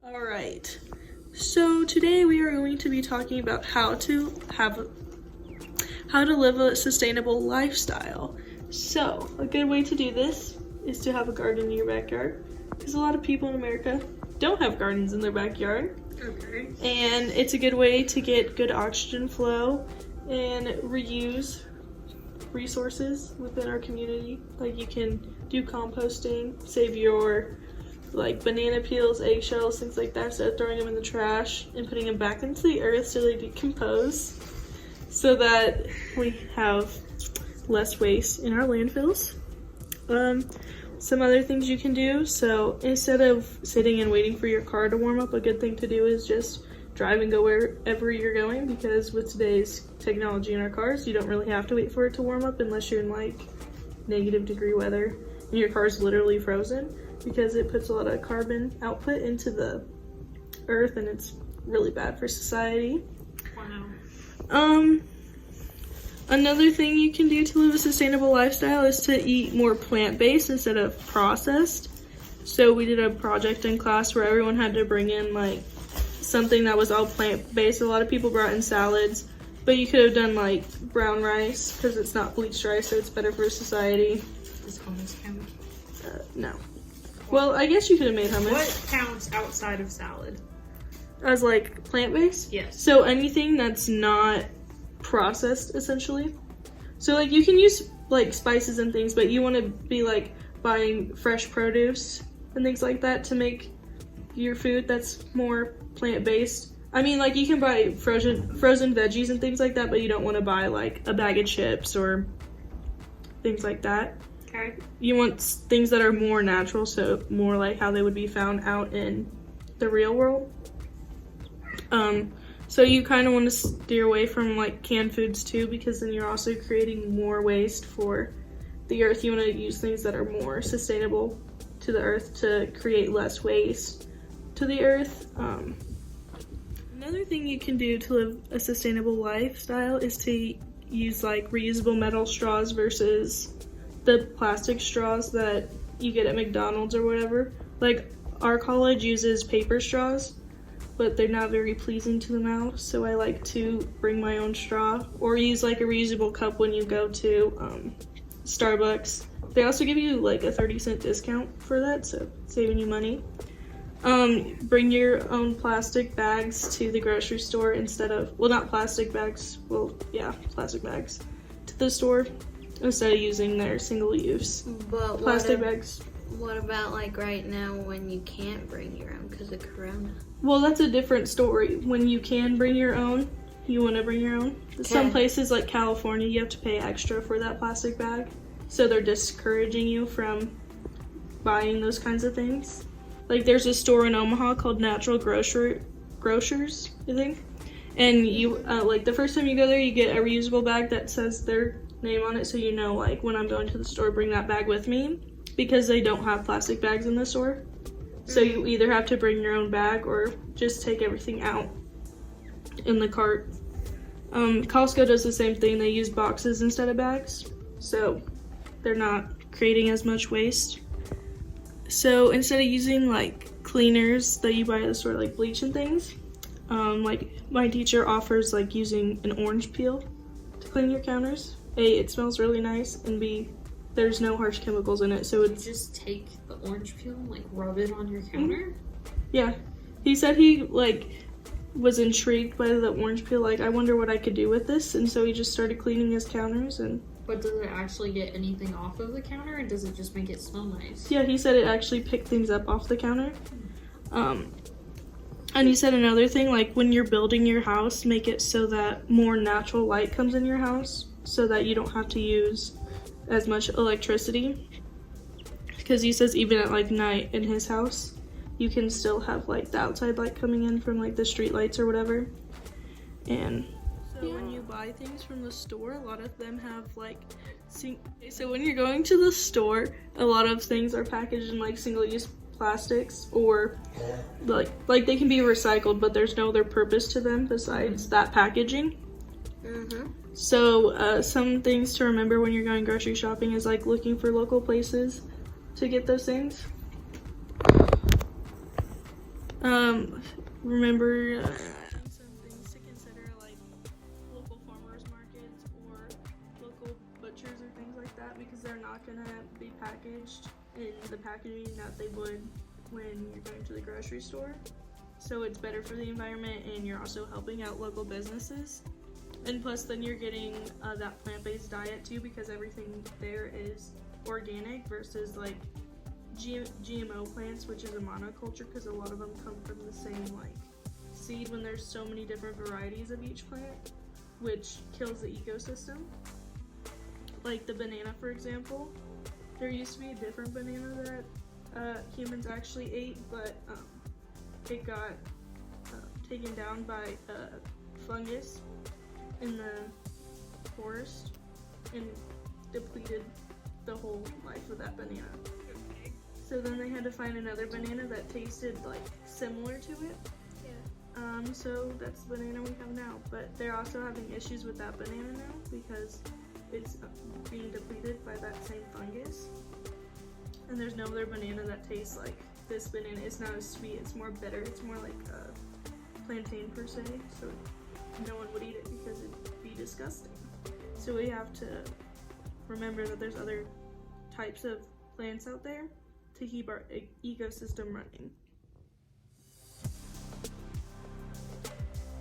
All right, so today we are going to be talking about how to live a sustainable lifestyle. So a good way to do this is to have a garden in your backyard, because a lot of people in America don't have gardens in their backyard. Okay. And it's a good way to get good oxygen flow and reuse resources within our community. Like, you can do composting, save your banana peels, eggshells, things like that, instead of throwing them in the trash and putting them back into the earth so they decompose, so that we have less waste in our landfills. Some other things you can do, so instead of sitting and waiting for your car to warm up, a good thing to do is just drive and go wherever you're going, because with today's technology in our cars, you don't really have to wait for it to warm up unless you're in -degree weather and your car's literally frozen, because it puts a lot of carbon output into the earth and it's really bad for society. Wow. Another thing you can do to live a sustainable lifestyle is to eat more plant-based instead of processed. So we did a project in class where everyone had to bring in something that was all plant-based. A lot of people brought in salads, but you could have done brown rice, because it's not bleached rice, so it's better for society. Does hummus count? No. Well, I guess you could have made hummus. What counts outside of salad? As plant-based? Yes. So anything that's not processed, essentially. So you can use spices and things, but you want to be buying fresh produce and things like that to make your food that's more plant-based. I mean, you can buy frozen veggies and things like that, but you don't want to buy a bag of chips or things like that. Okay. You want things that are more natural, so more like how they would be found out in the real world. So you kind of want to steer away from canned foods too, because then you're also creating more waste for the earth. You want to use things that are more sustainable to the earth to create less waste to the earth. Another thing you can do to live a sustainable lifestyle is to use reusable metal straws versus the plastic straws that you get at McDonald's or whatever. Our college uses paper straws, but they're not very pleasing to the mouth, so I like to bring my own straw, or use a reusable cup when you go to Starbucks. They also give you a 30-cent discount for that, so saving you money. Bring your own plastic bags to the grocery store instead of, not plastic bags, plastic bags to the store instead of using their single-use But plastic bags. What about right now when you can't bring your own because of Corona? Well, that's a different story. When you can bring your own, you want to bring your own. Some places like California, you have to pay extra for that plastic bag, so they're discouraging you from buying those kinds of things. There's a store in Omaha called Natural Grocers, I think, and you the first time you go there, you get a reusable bag that says their name on it, so you know when I'm going to the store, bring that bag with me, because they don't have plastic bags in the store. So you either have to bring your own bag or just take everything out in the cart. Costco does the same thing. They use boxes instead of bags, so they're not creating as much waste. So instead of using cleaners that you buy at the store, bleach and things, my teacher offers using an orange peel to clean your counters. A, it smells really nice, and B, there's no harsh chemicals in it, so it's just take the orange peel and rub it on your counter. Yeah, he said he was intrigued by the orange peel. I wonder what I could do with this, and so he just started cleaning his counters. And but does it actually get anything off of the counter, or does it just make it smell nice? Yeah, he said it actually picked things up off the counter. And he said another thing, when you're building your house, make it so that more natural light comes in your house, so that you don't have to use as much electricity, because he says even at night in his house you can still have the outside light coming in from the street lights or whatever. And so when you buy things from the store, a lot of them have so when you're going to the store, a lot of things are packaged in single-use plastics, or they can be recycled, but there's no other purpose to them besides that packaging. So some things to remember when you're going grocery shopping is looking for local places to get those things. Remember some things to consider, like local farmers markets or local butchers or things like that, because they're not gonna be packaged in the packaging that they would when you're going to the grocery store. So it's better for the environment, and you're also helping out local businesses. And plus, then you're getting that plant-based diet too, because everything there is organic versus like GMO plants, which is a monoculture, because a lot of them come from the same like seed when there's so many different varieties of each plant, which kills the ecosystem. Like the banana, for example, there used to be a different banana that humans actually ate, but it got taken down by fungus in the forest and depleted the whole life of that banana. So then they had to find another banana that tasted like similar to it. Yeah. So that's the banana we have now. But they're also having issues with that banana now because it's being depleted by that same fungus. And there's no other banana that tastes like this banana. It's not as sweet, it's more bitter. It's more like a plantain per se. So no one would eat it because it'd be disgusting. So we have to remember that there's other types of plants out there to keep our ecosystem running.